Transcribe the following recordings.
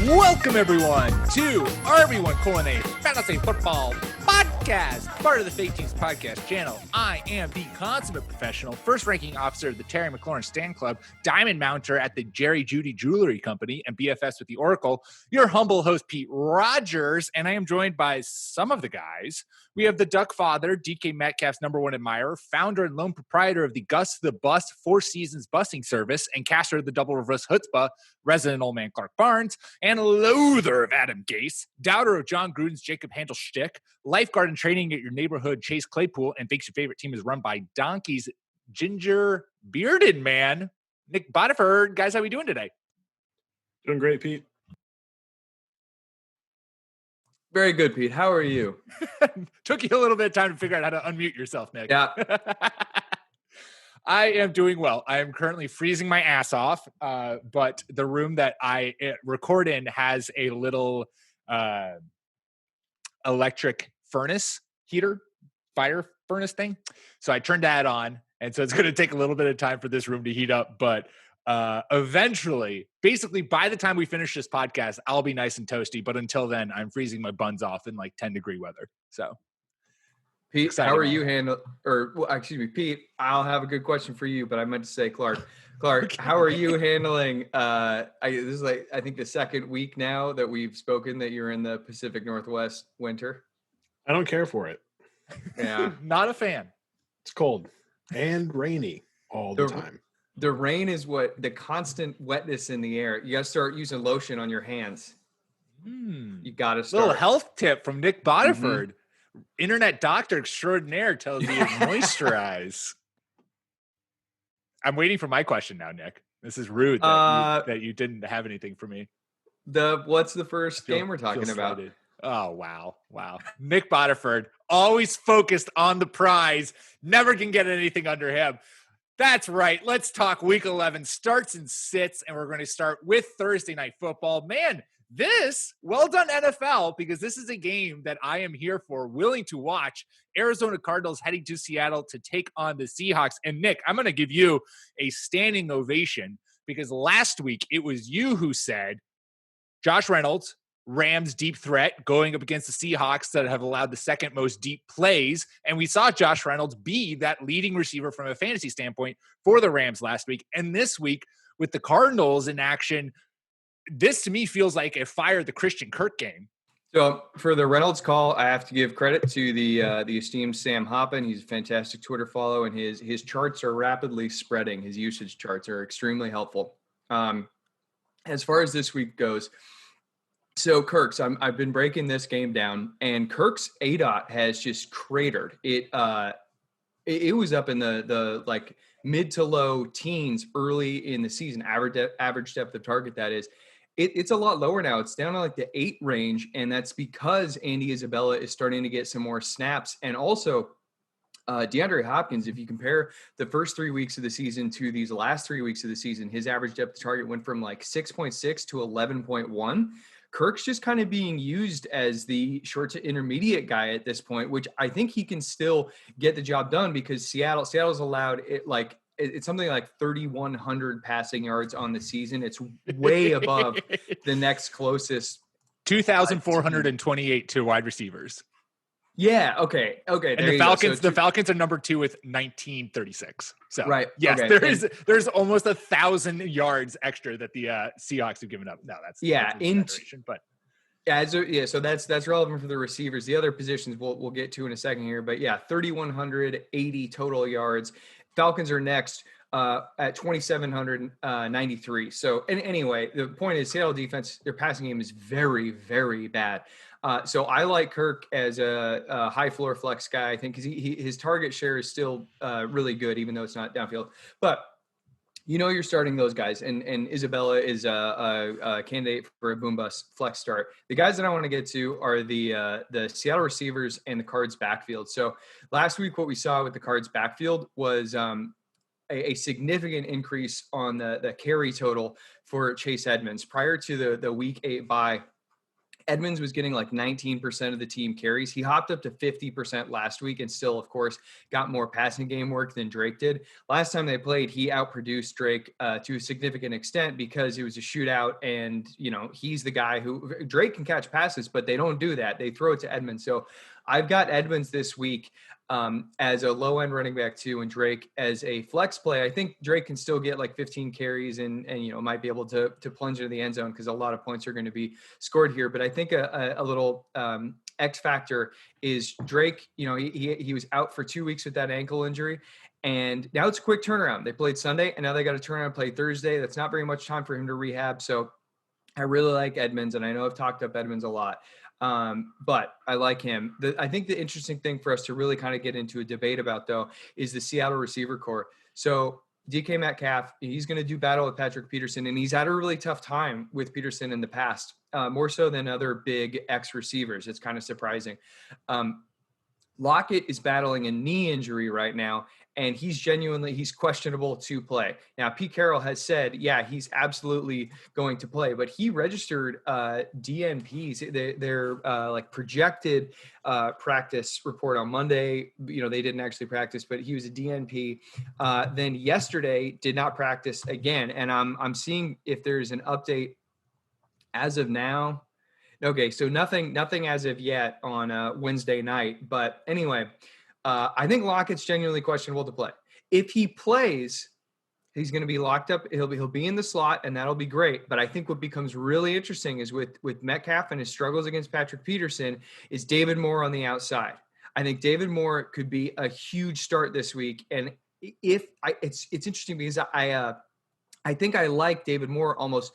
Welcome, everyone, to RB1 Colonnade Fantasy Football Podcast, part of the Fake Teams Podcast channel. I am the consummate professional, first-ranking officer of the Terry McLaurin Stand Club, diamond mounter at the Jerry Judy Jewelry Company, and BFS with the Oracle, your humble host, Pete Rogers, and I am joined by some of the guys. We have the Duck Father, DK Metcalf's number one admirer, founder and lone proprietor of the Gus the Bus Four Seasons busing service, and caster of the Double Reverse Chutzpah, resident old man Clark Barnes, and loather of Adam Gase, doubter of John Gruden's Jacob Handel shtick, lifeguard in training at your neighborhood Chase Claypool, and thinks your favorite team is run by Donkey's ginger bearded man, Nick Bodiford. Guys, how we doing today? Doing great, Pete. Very good, Pete. How are you? Took you a little bit of time to figure out how to unmute yourself, Nick. Yeah. I am doing well. I am currently freezing my ass off, but the room that I record in has a little electric furnace heater, fire furnace thing. So I turned that on, and so it's going to take a little bit of time for this room to heat up, but eventually, basically by the time we finish this podcast, I'll be nice and toasty, but until then I'm freezing my buns off in like 10-degree weather. So Pete, how are you Pete, I'll have a good question for you, but I meant to say Clark, how are you handling this is like I think the second week now that we've spoken that you're in the Pacific Northwest winter? I don't care for it. Yeah. Not a fan. It's cold and rainy all the time. The rain is what the constant wetness in the air. You got to start using lotion on your hands. You got to start. Little health tip from Nick Bodiford. Internet doctor extraordinaire tells you to moisturize. I'm waiting for my question now, Nick. This is rude that you didn't have anything for me. What's the first game we're talking about? Slighted. Oh, wow. Nick Bodiford, always focused on the prize, never can get anything under him. That's right. Let's talk Week 11 starts and sits, and we're going to start with Thursday Night Football. Man, well done NFL, because this is a game that I am here for, willing to watch. Arizona Cardinals heading to Seattle to take on the Seahawks. And Nick, I'm going to give you a standing ovation, because last week it was you who said Josh Reynolds, Rams deep threat going up against the Seahawks that have allowed the second most deep plays. And we saw Josh Reynolds be that leading receiver from a fantasy standpoint for the Rams last week. And this week with the Cardinals in action, this to me feels like a fire the Christian Kirk game. So for the Reynolds call, I have to give credit to the esteemed Sam Hoppen. He's a fantastic Twitter follow, and his charts are rapidly spreading. His usage charts are extremely helpful. As far as this week goes, so Kirk's, I've been breaking this game down, and Kirk's ADOT has just cratered. It was up in the like mid to low teens early in the season, average depth of target. That is, it's a lot lower now. It's down to like the 8 range, and that's because Andy Isabella is starting to get some more snaps, and also DeAndre Hopkins. If you compare the first 3 weeks of the season to these last 3 weeks of the season, his average depth of target went from like 6.6 to 11.1. Kirk's just kind of being used as the short to intermediate guy at this point, which I think he can still get the job done, because Seattle's allowed it's something like 3,100 passing yards on the season. It's way above the next closest. 2,428 to wide receivers. Yeah. Okay. And the Falcons are number 2 with 1936. So right. Yes, okay. there's almost 1,000 yards extra that the Seahawks have given up. No, that's but so that's relevant for the receivers. The other positions we'll get to in a second here, but yeah, 3,180 total yards. Falcons are next at 2,793. So anyway, the point is Seattle defense, their passing game is very, very bad. So I like Kirk as a high floor flex guy, I think, because his target share is still really good, even though it's not downfield. But you're starting those guys, and Isabella is a candidate for a boom bust flex start. The guys that I want to get to are the Seattle receivers and the Cards backfield. So last week, what we saw with the Cards backfield was a significant increase on the carry total for Chase Edmonds. Prior to the Week 8 bye, Edmonds was getting like 19% of the team carries. He hopped up to 50% last week and still, of course, got more passing game work than Drake did. Last time they played, he outproduced Drake to a significant extent because it was a shootout. And, he's the guy who Drake can catch passes, but they don't do that. They throw it to Edmonds. So I've got Edmonds this week as a low end running back too, and Drake as a flex play. I think Drake can still get like 15 carries and might be able to plunge into the end zone because a lot of points are going to be scored here. But I think a little X factor is Drake. He was out for 2 weeks with that ankle injury, and now it's a quick turnaround. They played Sunday, and now they got to turn around and play Thursday. That's not very much time for him to rehab. So I really like Edmonds, and I know I've talked up Edmonds a lot. But I like him. I think the interesting thing for us to really kind of get into a debate about, though, is the Seattle receiver core. So DK Metcalf, he's going to do battle with Patrick Peterson, and he's had a really tough time with Peterson in the past, more so than other big X receivers. It's kind of surprising. Lockett is battling a knee injury right now, and he's questionable to play. Now, Pete Carroll has said, yeah, he's absolutely going to play, but he registered DNPs, their like projected practice report on Monday. They didn't actually practice, but he was a DNP. Then yesterday did not practice again. And I'm seeing if there's an update as of now. Okay, so nothing as of yet on Wednesday night. But anyway, I think Lockett's genuinely questionable to play. If he plays, he's going to be locked up. He'll be in the slot, and that'll be great. But I think what becomes really interesting is with Metcalf and his struggles against Patrick Peterson is David Moore on the outside. I think David Moore could be a huge start this week. And it's interesting because I think I like David Moore almost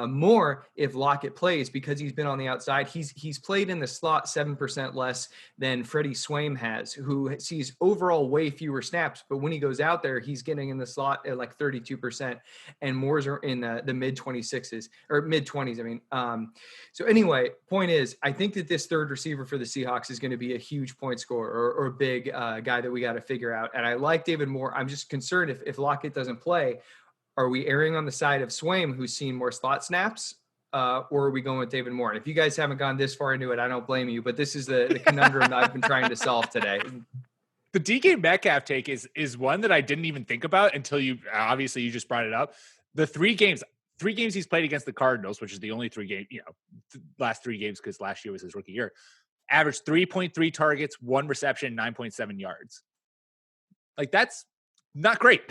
more if Lockett plays because he's been on the outside. He's played in the slot 7% less than Freddie Swaim has, who sees overall way fewer snaps. But when he goes out there, he's getting in the slot at like 32%, and Moore's are in the mid 26s or mid 20s. I mean, so anyway, point is, I think that this third receiver for the Seahawks is going to be a huge point scorer or a big guy that we got to figure out. And I like David Moore. I'm just concerned if Lockett doesn't play. Are we erring on the side of Swaim, who's seen more slot snaps, or are we going with David Moore? And if you guys haven't gone this far into it, I don't blame you, but this is the conundrum that I've been trying to solve today. The DK Metcalf take is one that I didn't even think about until you just brought it up. The three games he's played against the Cardinals, which is the only last 3 games because last year was his rookie year, averaged 3.3 targets, 1 reception, 9.7 yards. Like that's not great.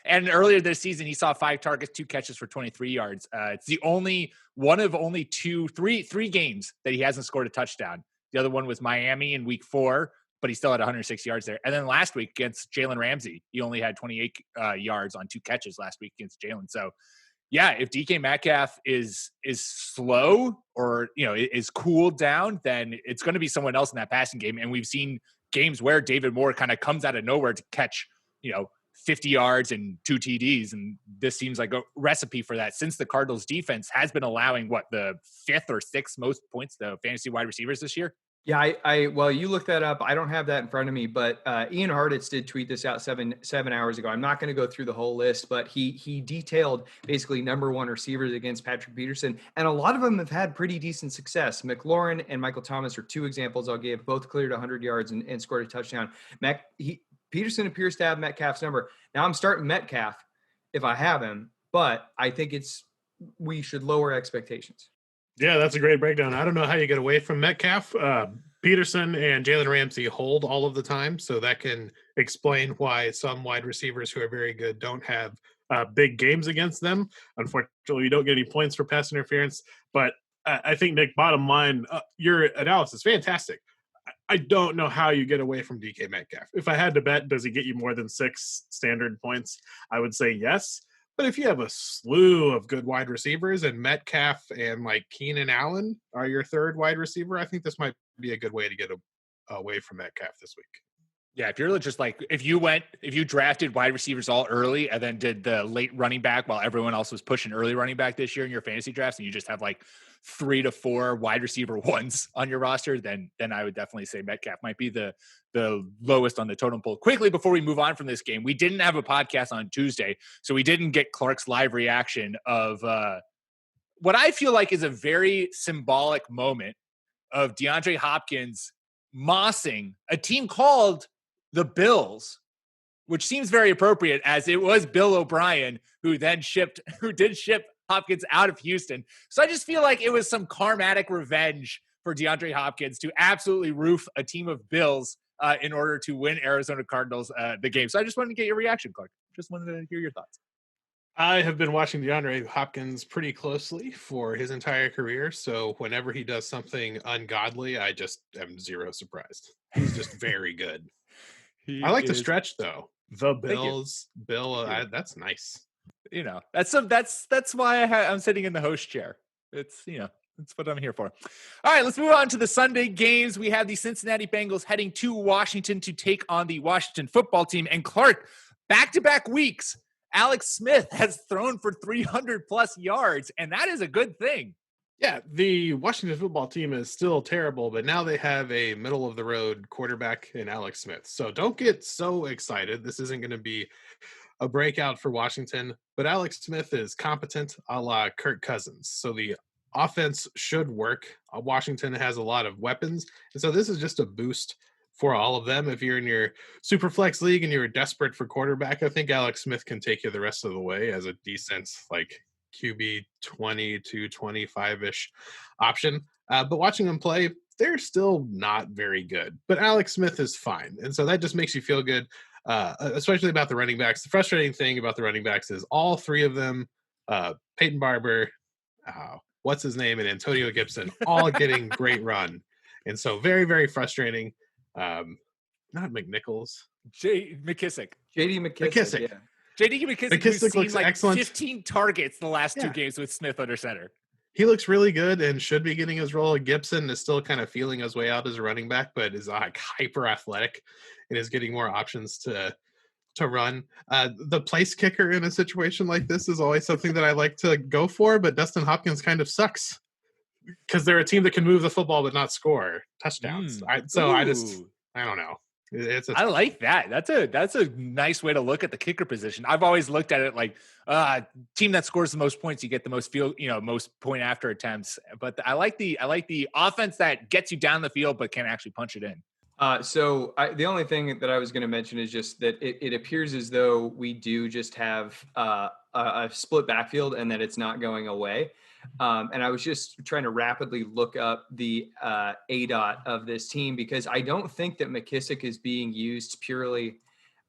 And earlier this season, he saw 5 targets, 2 catches for 23 yards. It's the only one of only three games that he hasn't scored a touchdown. The other one was Miami in week 4, but he still had 106 yards there. And then last week against Jalen Ramsey, he only had 28 yards on 2 catches last week against Jalen. So yeah, if DK Metcalf is slow or, is cooled down, then it's going to be someone else in that passing game. And we've seen games where David Moore kind of comes out of nowhere to catch 50 yards and 2 TDs. And this seems like a recipe for that since the Cardinals defense has been allowing the 5th or 6th most points to fantasy wide receivers this year. Yeah, well, you look that up. I don't have that in front of me, but Ian Hartitz did tweet this out seven hours ago. I'm not going to go through the whole list, but he detailed basically number 1 receivers against Patrick Peterson, and a lot of them have had pretty decent success. McLaurin and Michael Thomas are 2 examples I'll give. Both cleared 100 yards and scored a touchdown. Peterson appears to have Metcalf's number. Now I'm starting Metcalf if I have him, but I think we should lower expectations. Yeah, that's a great breakdown. I don't know how you get away from Metcalf. Peterson and Jalen Ramsey hold all of the time, so that can explain why some wide receivers who are very good don't have big games against them. Unfortunately, you don't get any points for pass interference. But I think, Nick, bottom line, your analysis is fantastic. I don't know how you get away from DK Metcalf. If I had to bet, does he get you more than 6 standard points? I would say yes. But if you have a slew of good wide receivers and Metcalf and like Keenan Allen are your third wide receiver, I think this might be a good way to get away from Metcalf this week. Yeah, if you're just like, if you drafted wide receivers all early and then did the late running back while everyone else was pushing early running back this year in your fantasy drafts, and you just have like 3 to 4 wide receiver ones on your roster, then I would definitely say Metcalf might be the lowest on the totem pole. Quickly, before we move on from this game, we didn't have a podcast on Tuesday, so we didn't get Clark's live reaction of what I feel like is a very symbolic moment of DeAndre Hopkins mossing a team called the Bills, which seems very appropriate as it was Bill O'Brien who did ship Hopkins out of Houston. So I just feel like it was some karmatic revenge for DeAndre Hopkins to absolutely roof a team of Bills in order to win Arizona Cardinals the game. So I just wanted to get your reaction, Clark. Just wanted to hear your thoughts. I have been watching DeAndre Hopkins pretty closely for his entire career. So whenever he does something ungodly, I just am zero surprised. He's just very good. I like to stretch though. The Bills, Bill, that's nice. You know, that's why I'm sitting in the host chair. It's, you know, that's what I'm here for. All right, let's move on to the Sunday games. We have the Cincinnati Bengals heading to Washington to take on the Washington football team. And Clark, back-to-back weeks, Alex Smith has thrown for 300 plus yards, and that is a good thing. Yeah, the Washington football team is still terrible, but now they have a middle-of-the-road quarterback in Alex Smith. So don't get so excited. This isn't going to be a breakout for Washington, but Alex Smith is competent a la Kirk Cousins. So the offense should work. Washington has a lot of weapons, and so this is just a boost for all of them. If you're in your super flex league and you're desperate for quarterback, I think Alex Smith can take you the rest of the way as a decent, like, QB 20 to 25-ish option. But watching them play, they're still not very good. But Alex Smith is fine. And so that just makes you feel good, especially about the running backs. The frustrating thing about the running backs is all three of them, Peyton Barber, what's his name, and Antonio Gibson, all getting great run. And so very, very frustrating. Not McNichols. McKissick. JD McKissick. Yeah. JD McKissick looks like excellent. 15 targets the last two games with Smith under center. He looks really good and should be getting his role. Gibson is still kind of feeling his way out as a running back, but is like hyper athletic and is getting more options to run. The place kicker in a situation like this is always something that I like to go for, but Dustin Hopkins kind of sucks because they're a team that can move the football but not score touchdowns. I don't know. I like that. That's a nice way to look at the kicker position. I've always looked at it like team that scores the most points, you get the most most point after attempts. But I like the offense that gets you down the field but can actually punch it in. So the only thing that I was going to mention is just that it appears as though we do just have a split backfield and that it's not going away. And I was just trying to rapidly look up the ADOT of this team because I don't think that McKissick is being used purely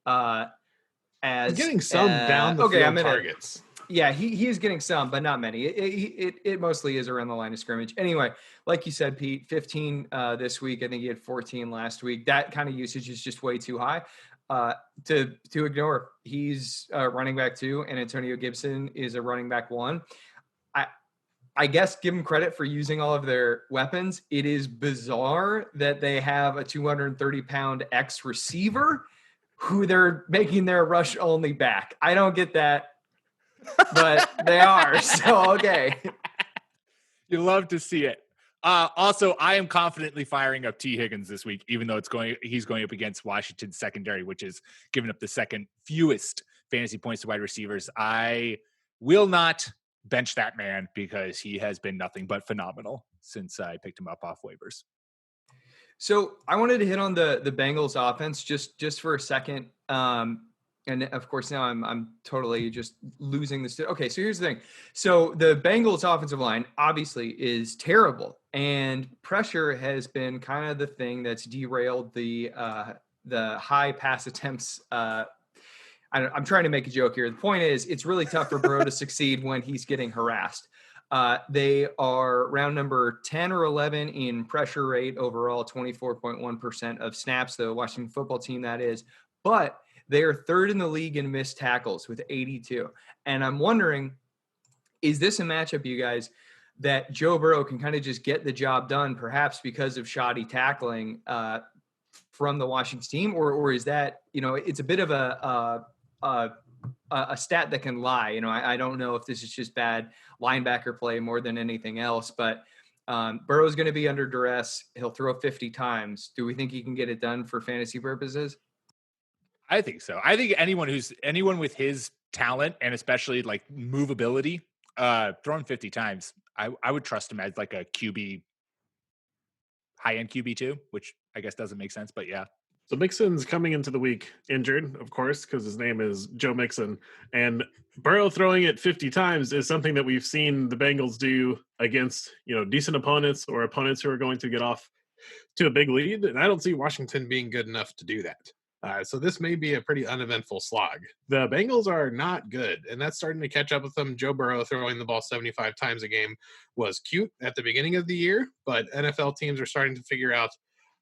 as getting some down the field targets. Yeah, he is getting some, but not many. It mostly is around the line of scrimmage. Anyway, like you said, Pete, 15 this week. I think he had 14 last week. That kind of usage is just way too high to ignore. He's running back 2, and Antonio Gibson is a running back 1. I guess give them credit for using all of their weapons. It is bizarre that they have a 230-pound ex receiver who they're making their rush only back. I don't get that. But they are, so okay. You love to see it. Also, I am confidently firing up T. Higgins this week, even though he's going up against Washington's secondary, which is giving up the second fewest fantasy points to wide receivers. I will not bench that man because he has been nothing but phenomenal since I picked him up off waivers. So I wanted to hit on the Bengals offense just for a second. And of course, now I'm totally just losing this. Okay, so here's the thing. So the Bengals offensive line obviously is terrible, and pressure has been kind of the thing that's derailed the high pass attempts. I'm trying to make a joke here. The point is, it's really tough for Burrow to succeed when he's getting harassed. They are round number 10 or 11 in pressure rate overall, 24.1% of snaps, the Washington football team that is. But they are third in the league in missed tackles with 82. And I'm wondering, is this a matchup, you guys, that Joe Burrow can kind of just get the job done, perhaps because of shoddy tackling from the Washington team? Or is that, it's a bit of a stat that can lie. I don't know if this is just bad linebacker play more than anything else, but Burrow's going to be under duress. He'll throw 50 times. Do we think he can get it done for fantasy purposes? I think so. I think anyone with his talent and especially like movability thrown 50 times. I would trust him as like a QB, high-end QB too, which I guess doesn't make sense, but yeah. So Mixon's coming into the week injured, of course, because his name is Joe Mixon. And Burrow throwing it 50 times is something that we've seen the Bengals do against, decent opponents or opponents who are going to get off to a big lead. And I don't see Washington being good enough to do that. So this may be a pretty uneventful slog. The Bengals are not good, and that's starting to catch up with them. Joe Burrow throwing the ball 75 times a game was cute at the beginning of the year, but NFL teams are starting to figure out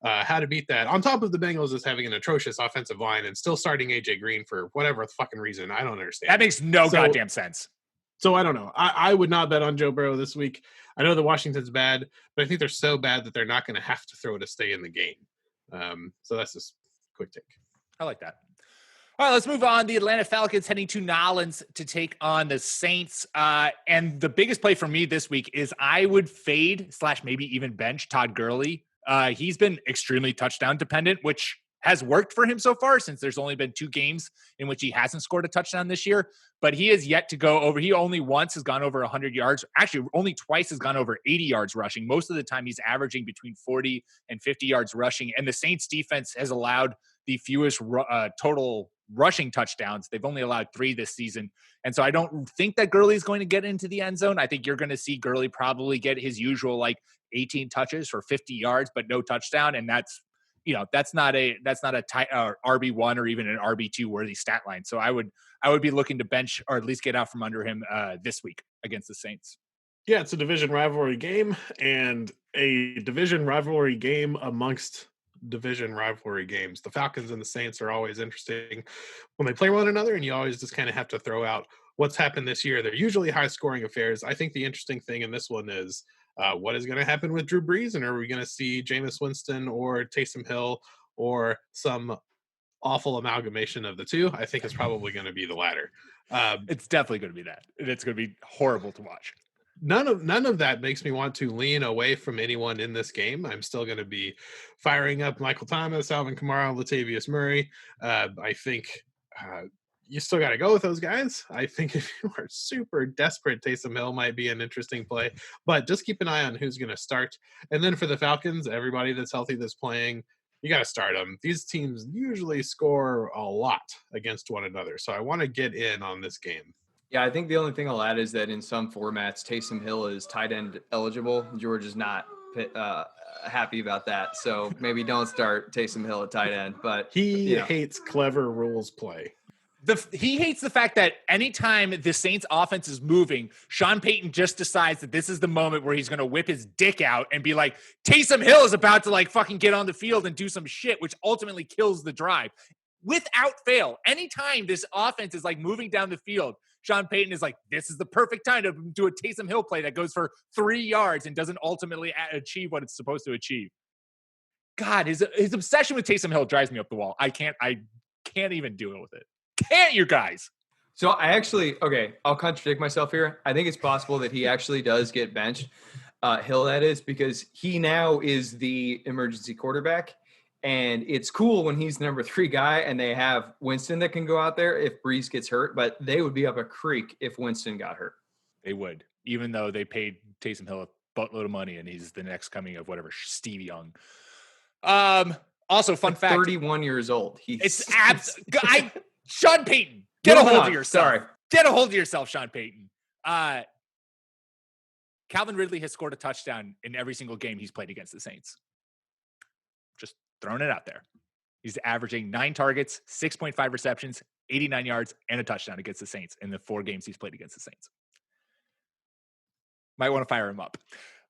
how to beat that. On top of the Bengals is having an atrocious offensive line and still starting AJ Green for whatever fucking reason. I don't understand. That makes no goddamn sense. So I don't know. I would not bet on Joe Burrow this week. I know that Washington's bad, but I think they're so bad that they're not going to have to throw to stay in the game. So that's just a quick take. I like that. All right, let's move on. The Atlanta Falcons heading to Nolans to take on the Saints. And the biggest play for me this week is I would fade / maybe even bench Todd Gurley. He's been extremely touchdown dependent, which has worked for him so far since there's only been 2 games in which he hasn't scored a touchdown this year. But he has yet to go over. He only once has gone over 100 yards. Actually, only twice has gone over 80 yards rushing. Most of the time he's averaging between 40 and 50 yards rushing. And the Saints defense has allowed the fewest total rushing touchdowns. They've only allowed 3 this season. And so I don't think that Gurley is going to get into the end zone. I think you're going to see Gurley probably get his usual 18 touches for 50 yards, but no touchdown. And that's not a RB1 or even an RB2 worthy stat line. So I would be looking to bench or at least get out from under him this week against the Saints. Yeah, it's a division rivalry game, and a division rivalry game amongst division rivalry games. The Falcons and the Saints are always interesting when they play one another, and you always just kind of have to throw out what's happened this year. They're usually high-scoring affairs. I think the interesting thing in this one is what is going to happen with Drew Brees, and are we going to see Jameis Winston or Taysom Hill or some awful amalgamation of the two? I think it's probably going to be the latter. It's definitely going to be that. It's going to be horrible to watch. None of that makes me want to lean away from anyone in this game. I'm still going to be firing up Michael Thomas, Alvin Kamara, Latavius Murray. I think you still got to go with those guys. I think if you are super desperate, Taysom Hill might be an interesting play. But just keep an eye on who's going to start. And then for the Falcons, everybody that's healthy that's playing, you got to start them. These teams usually score a lot against one another. So I want to get in on this game. Yeah, I think the only thing I'll add is that in some formats, Taysom Hill is tight end eligible. George is not happy about that. So maybe don't start Taysom Hill at tight end. But he hates clever rules play. He hates the fact that anytime the Saints offense is moving, Sean Payton just decides that this is the moment where he's going to whip his dick out and be like, Taysom Hill is about to fucking get on the field and do some shit, which ultimately kills the drive. Without fail, anytime this offense is moving down the field, Sean Payton is like, this is the perfect time to do a Taysom Hill play that goes for 3 yards and doesn't ultimately achieve what it's supposed to achieve. God, his obsession with Taysom Hill drives me up the wall. I can't even deal with it. Can't you guys? So I'll contradict myself here. I think it's possible that he actually does get benched. Hill, that is, because he now is the emergency quarterback. And it's cool when he's the number 3 guy and they have Winston that can go out there if Brees gets hurt, but they would be up a creek if Winston got hurt. They would, even though they paid Taysom Hill a buttload of money and he's the next coming of whatever, Steve Young. Also, fun fact. 31 years old. Sean Payton, get a hold of yourself. Sorry. Get a hold of yourself, Sean Payton. Calvin Ridley has scored a touchdown in every single game he's played against the Saints. Just throwing it out there. He's averaging 9 targets, 6.5 receptions, 89 yards, and a touchdown against the Saints in the 4 games he's played against the Saints. Might want to fire him up.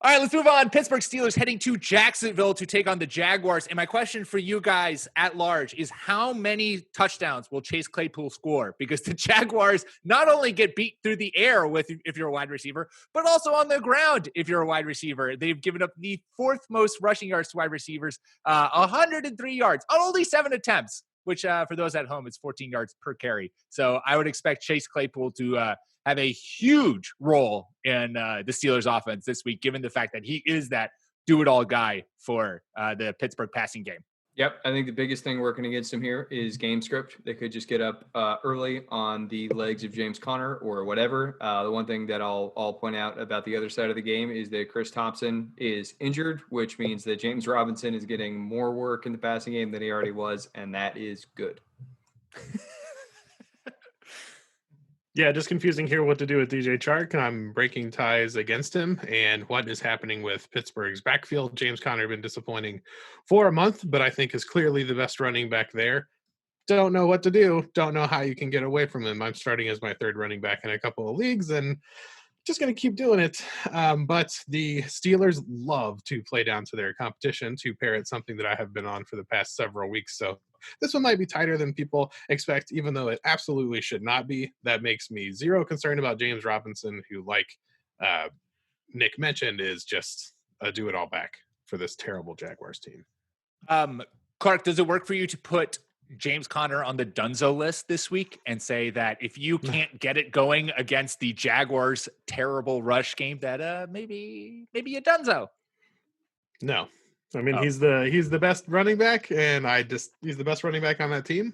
All right, let's move on. Pittsburgh Steelers heading to Jacksonville to take on the Jaguars. And my question for you guys at large is how many touchdowns will Chase Claypool score? Because the Jaguars not only get beat through the air if you're a wide receiver, but also on the ground if you're a wide receiver. They've given up the 4th most rushing yards to wide receivers, 103 yards on only 7 attempts, which for those at home, it's 14 yards per carry. So I would expect Chase Claypool to have a huge role in the Steelers offense this week, given the fact that he is that do-it-all guy for the Pittsburgh passing game. Yep, I think the biggest thing working against them here is game script. They could just get up early on the legs of James Conner or whatever. The one thing that I'll point out about the other side of the game is that Chris Thompson is injured, which means that James Robinson is getting more work in the passing game than he already was, and that is good. Yeah, just confusing here what to do with DJ Chark. I'm breaking ties against him. And what is happening with Pittsburgh's backfield? James Conner been disappointing for a month, but I think is clearly the best running back there. Don't know what to do. Don't know how you can get away from him. I'm starting as my third running back in a couple of leagues and just going to keep doing it. But the Steelers love to play down to their competition, to parrot something that I have been on for the past several weeks. So this one might be tighter than people expect, even though it absolutely should not be. That makes me zero concerned about James Robinson, who, like Nick mentioned, is just a do-it-all back for this terrible Jaguars team. Clark, does it work for you to put James Conner on the Dunzo list this week and say that if you can't get it going against the Jaguars' terrible rush game, that maybe a Dunzo? No. I mean, he's the best running back, and he's the best running back on that team.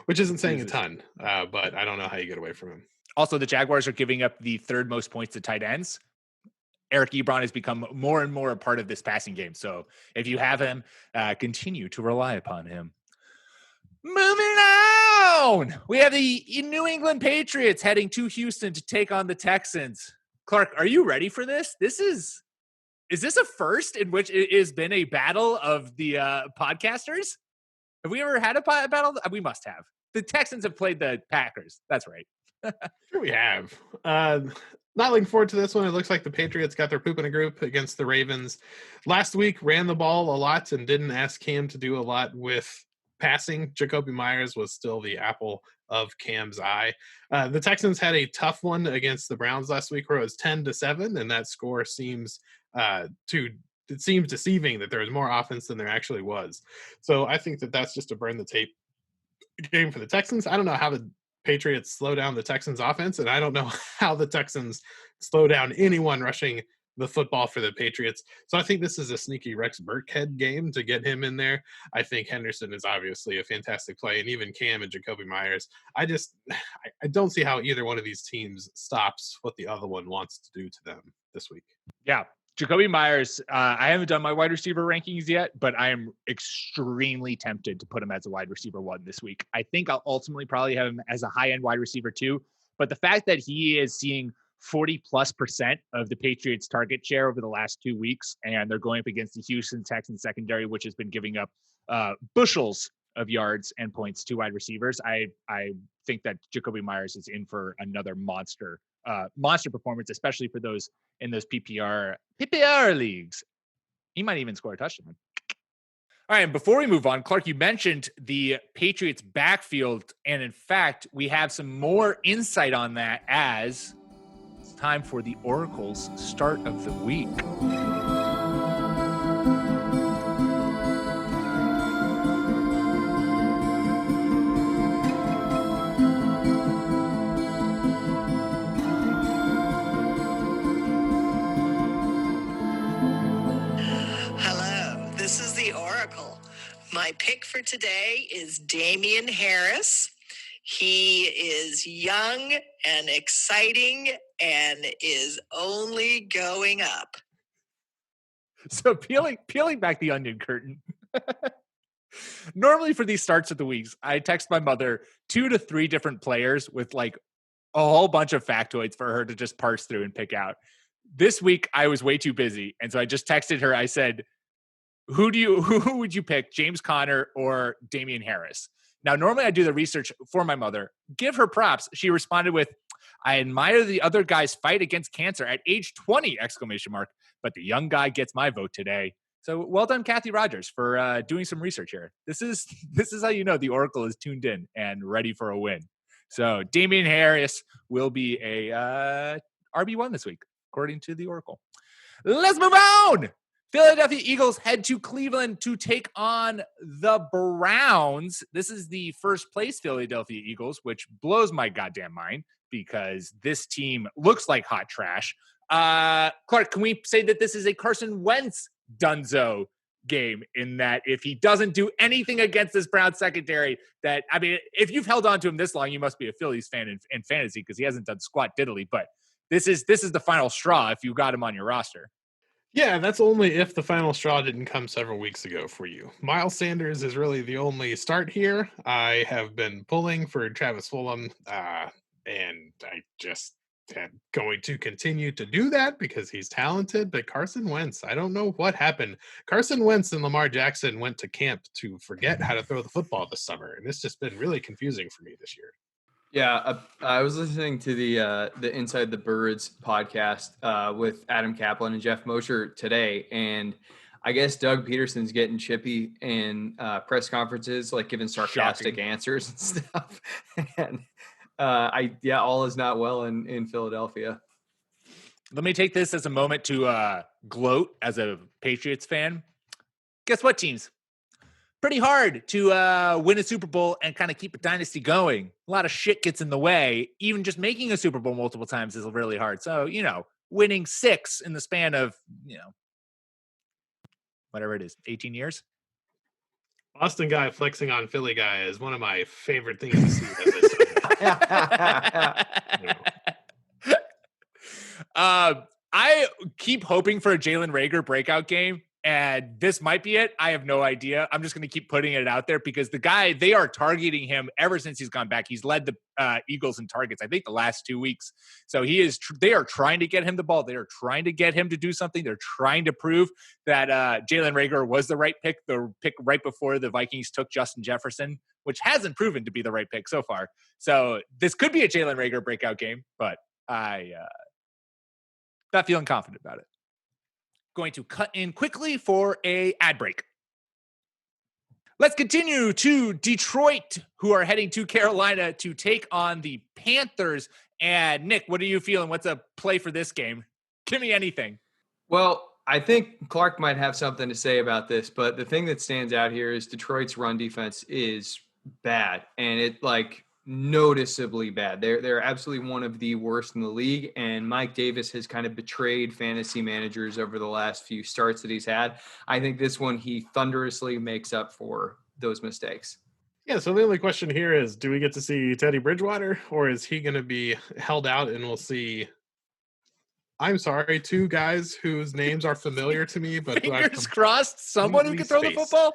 Which isn't saying a ton, but I don't know how you get away from him. Also, the Jaguars are giving up the third most points to tight ends. Eric Ebron has become more and more a part of this passing game. So if you have him, continue to rely upon him. Moving on, we have the New England Patriots heading to Houston to take on the Texans. Clark, are you ready for this? Is this a first in which it has been a battle of the podcasters? Have we ever had a battle? We must have. The Texans have played the Packers. That's right. Sure we have. Not looking forward to this one. It looks like the Patriots got their poop in a group against the Ravens. Last week, ran the ball a lot and didn't ask Cam to do a lot with passing. Jacoby Myers was still the apple of Cam's eye. The Texans had a tough one against the Browns last week where it was 10-7, and that score seems deceiving that there was more offense than there actually was. So I think that's just a burn the tape game for the Texans. I don't know how the Patriots slow down the Texans offense, and I don't know how the Texans slow down anyone rushing the football for the Patriots. So I think this is a sneaky Rex Burkhead game to get him in there. I think Henderson is obviously a fantastic play, and even Cam and Jacoby Myers. I don't see how either one of these teams stops what the other one wants to do to them this week. Yeah. Jacoby Myers, I haven't done my wide receiver rankings yet, but I am extremely tempted to put him as a wide receiver 1 this week. I think I'll ultimately probably have him as a high-end wide receiver 2, but the fact that he is seeing 40+% of the Patriots target share over the last 2 weeks, and they're going up against the Houston Texans secondary, which has been giving up bushels of yards and points to wide receivers. I think that Jacoby Myers is in for another monster performance, especially for those in those PPR leagues. He might even score a touchdown. All right, and before we move on, Clark, you mentioned the Patriots backfield, and in fact, we have some more insight on that as it's time for the Oracle's start of the week. My pick for today is Damien Harris. He is young and exciting and is only going up. So peeling back the onion curtain. Normally for these starts of the weeks, I text my mother 2 to 3 different players with like a whole bunch of factoids for her to just parse through and pick out. This week I was way too busy, and so I just texted her. I said, who would you pick, James Conner or Damien Harris? Now, normally I do the research for my mother. Give her props. She responded with, I admire the other guy's fight against cancer at age 20, ! But the young guy gets my vote today. So well done, Kathy Rogers, for doing some research here. This is how you know the Oracle is tuned in and ready for a win. So Damien Harris will be a RB1 this week, according to the Oracle. Let's move on. Philadelphia Eagles head to Cleveland to take on the Browns. This is the first place Philadelphia Eagles, which blows my goddamn mind because this team looks like hot trash. Clark, can we say that this is a Carson Wentz dunzo game in that if he doesn't do anything against this Browns secondary, that, I mean, if you've held on to him this long, you must be a Phillies fan in fantasy because he hasn't done squat diddly, but this is the final straw if you got him on your roster. Yeah, that's only if the final straw didn't come several weeks ago for you. Miles Sanders is really the only start here. I have been pulling for Travis Fulgham, and I just am going to continue to do that because he's talented. But Carson Wentz, I don't know what happened. Carson Wentz and Lamar Jackson went to camp to forget how to throw the football this summer, and it's just been really confusing for me this year. Yeah, I was listening to the Inside the Birds podcast with Adam Kaplan and Jeff Mosher today, and I guess Doug Peterson's getting chippy in press conferences, like giving sarcastic answers and stuff. And all is not well in Philadelphia. Let me take this as a moment to gloat as a Patriots fan. Guess what, teams? Pretty hard to win a Super Bowl and kind of keep a dynasty going. A lot of shit gets in the way. Even just making a Super Bowl multiple times is really hard. So, winning 6 in the span of, whatever it is, 18 years. Boston guy flexing on Philly guy is one of my favorite things to see. I keep hoping for a Jalen Reagor breakout game. And this might be it. I have no idea. I'm just going to keep putting it out there because the guy, they are targeting him ever since he's gone back. He's led the Eagles in targets, I think, the last 2 weeks. So they are trying to get him the ball. They are trying to get him to do something. They're trying to prove that Jalen Reagor was the right pick, the pick right before the Vikings took Justin Jefferson, which hasn't proven to be the right pick so far. So this could be a Jalen Reagor breakout game, but I not feeling confident about it. Going to cut in quickly for a ad break. Let's continue to Detroit, who are heading to Carolina to take on the Panthers. And Nick, what are you feeling? What's a play for this game? Give me anything. Well, I think Clark might have something to say about this, but the thing that stands out here is Detroit's run defense is bad, and it noticeably bad. They're absolutely one of the worst in the league, and Mike Davis has kind of betrayed fantasy managers over the last few starts that he's had. I think this one he thunderously makes up for those mistakes. Yeah, so the only question here is, do we get to see Teddy Bridgewater, or is he going to be held out and we'll see, I'm sorry, 2 guys whose names are familiar to me, but fingers crossed, someone who can throw the football?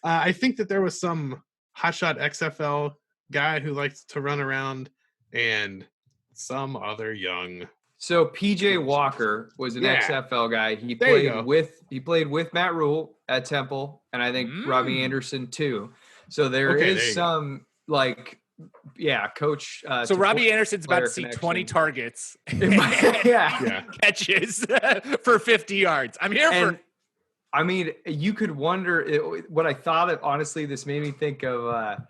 I think that there was some hotshot XFL guy who likes to run around and some other young. So PJ Walker was an XFL guy. He played with Matt Rule at Temple, and I think Robbie Anderson too. So there is some coach. So Robbie Anderson's about to see 20 targets, catches for 50 yards. I'm here for. I mean, you could wonder what I thought of. Honestly, this made me think of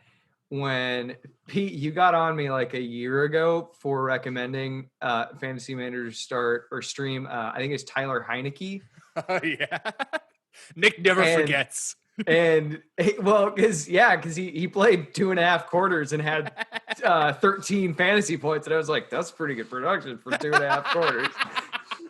when Pete, you got on me like a year ago for recommending fantasy manager start or stream. I think it's Tyler Heineke. Oh yeah, Nick never forgets. And because he played 2.5 quarters and had 13 fantasy points, and I was like, that's pretty good production for 2.5 quarters.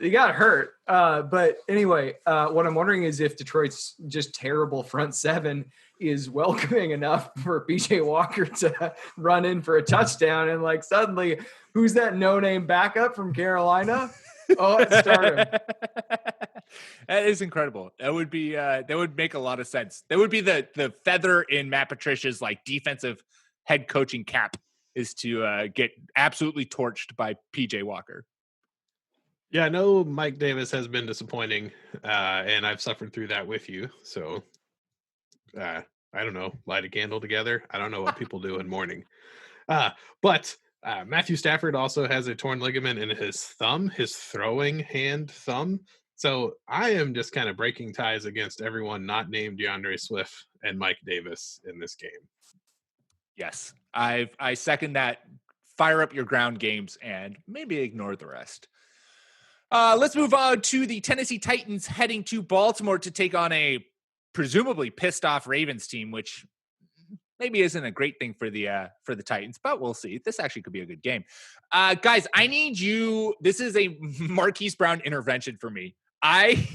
He got hurt. But anyway, what I'm wondering is if Detroit's just terrible front seven is welcoming enough for PJ Walker to run in for a touchdown. And suddenly, who's that no-name backup from Carolina? Oh, let's start him. That is incredible. That would be that would make a lot of sense. That would be the feather in Matt Patricia's defensive head coaching cap is to get absolutely torched by PJ Walker. Yeah, I know Mike Davis has been disappointing, and I've suffered through that with you. So, I don't know, light a candle together. I don't know what people do in mourning. But Matthew Stafford also has a torn ligament in his thumb, his throwing hand thumb. So I am just kind of breaking ties against everyone not named DeAndre Swift and Mike Davis in this game. Yes, I second that. Fire up your ground games and maybe ignore the rest. Let's move on to the Tennessee Titans heading to Baltimore to take on a presumably pissed off Ravens team, which maybe isn't a great thing for the Titans, but we'll see. This actually could be a good game. Guys, I need you. This is a Marquise Brown intervention for me. I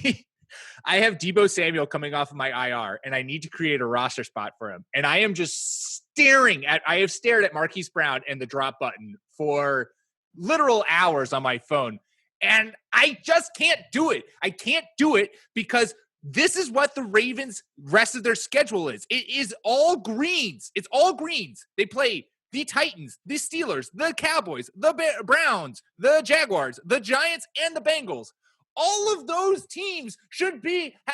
I have Deebo Samuel coming off of my IR, and I need to create a roster spot for him. And I am just I have stared at Marquise Brown and the drop button for literal hours on my phone. And I just can't do it. I can't do it because this is what the Ravens' rest of their schedule is. It is all greens. It's all greens. They play the Titans, the Steelers, the Cowboys, the Browns, the Jaguars, the Giants, and the Bengals. All of those teams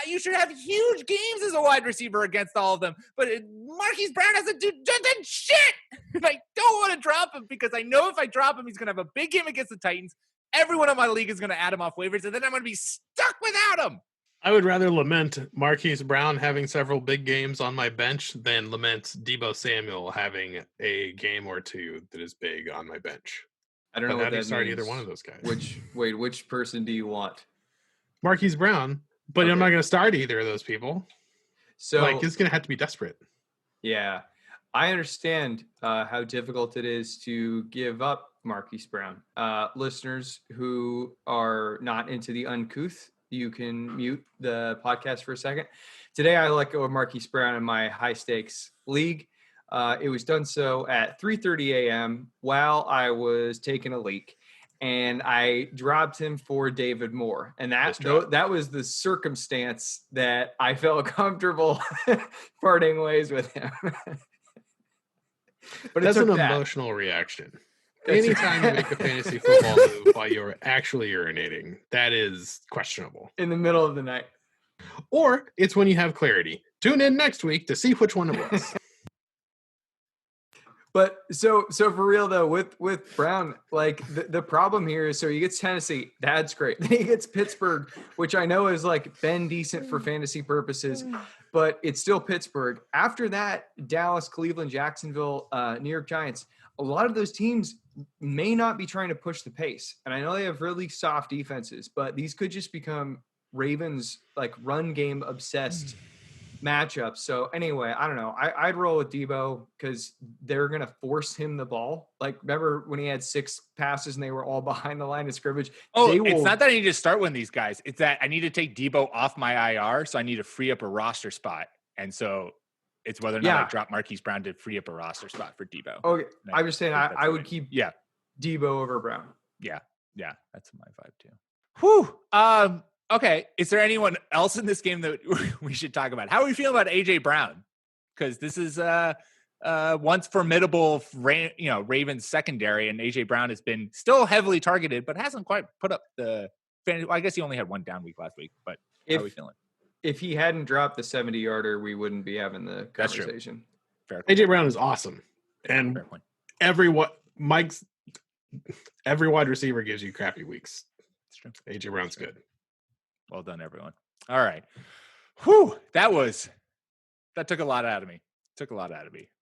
you should have huge games as a wide receiver against all of them. But Marquise Brown hasn't done shit. And I don't want to drop him because I know if I drop him, he's going to have a big game against the Titans. Everyone in my league is going to add him off waivers, and then I'm going to be stuck without him. I would rather lament Marquise Brown having several big games on my bench than lament Deebo Samuel having a game or two that is big on my bench. I don't know what that start means. either one of those guys. Which person do you want? Marquise Brown, but Okay. I'm not going to start either of those people. So it's going to have to be desperate. Yeah, I understand how difficult it is to give up Marquise Brown. Listeners who are not into the uncouth, you can mute the podcast for a second. Today, I let go of Marquise Brown in my high stakes league. It was done so at 3:30 a.m. while I was taking a leak. And I dropped him for David Moore. And that was the circumstance that I felt comfortable parting ways with him. But that's an emotional reaction. Anytime you make a fantasy football move while you're actually urinating, that is questionable. In the middle of the night. Or it's when you have clarity. Tune in next week to see which one it was. But so for real though, with Brown, like the problem here is, so he gets Tennessee, that's great. Then he gets Pittsburgh, which I know is like been decent for fantasy purposes, but it's still Pittsburgh. After that, Dallas, Cleveland, Jacksonville, New York Giants. A lot of those teams may not be trying to push the pace, and I know they have really soft defenses, but these could just become Ravens like run game obsessed matchups. So anyway, I don't know. I'd roll with Deebo because they're going to force him the ball. Like, remember when he had 6 passes and they were all behind the line of scrimmage? It's not that I need to start one of these guys. It's that I need to take Deebo off my IR, so I need to free up a roster spot. And so it's whether or not I drop Marquise Brown to free up a roster spot for Deebo. Okay, I'm just saying I would keep Deebo over Brown. Yeah, that's my vibe too. Whew. Okay, is there anyone else in this game that we should talk about? How are we feeling about AJ Brown? Because this is once formidable, Ravens secondary, and AJ Brown has been still heavily targeted, but hasn't quite put up the. I guess he only had one down week last week, but how are we feeling? If he hadn't dropped the 70-yarder, we wouldn't be having the conversation. Fair AJ Brown is awesome, and every wide receiver gives you crappy weeks. That's true. AJ Brown's good. Well done, everyone. All right. Whew. That took a lot out of me.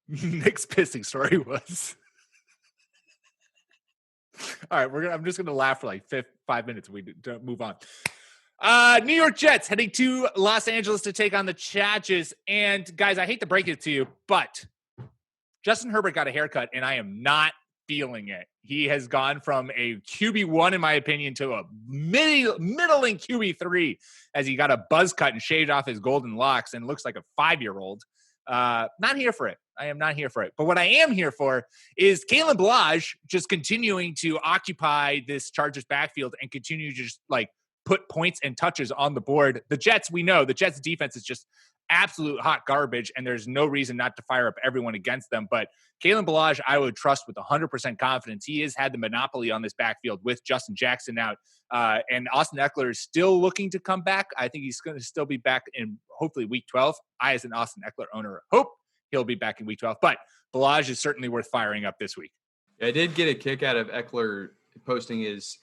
Nick's pissing story was. All right. I'm just going to laugh for like 5 minutes. We don't move on. New York Jets heading to Los Angeles to take on the Chargers. And guys, I hate to break it to you, but Justin Herbert got a haircut and I am not feeling it. He has gone from a QB1, in my opinion, to a middling QB3 as he got a buzz cut and shaved off his golden locks and looks like a 5-year-old. Not here for it. I am not here for it. But what I am here for is Kalen Ballage just continuing to occupy this Chargers backfield and continue to just like put points and touches on the board. The Jets, we know the Jets defense is just absolute hot garbage, and there's no reason not to fire up everyone against them. But Kalen Ballage, I would trust with 100% confidence. He has had the monopoly on this backfield with Justin Jackson out. And Austin Eckler is still looking to come back. I think he's going to still be back in hopefully week 12. I, as an Austin Eckler owner, hope he'll be back in week 12. But Ballage is certainly worth firing up this week. I did get a kick out of Eckler posting his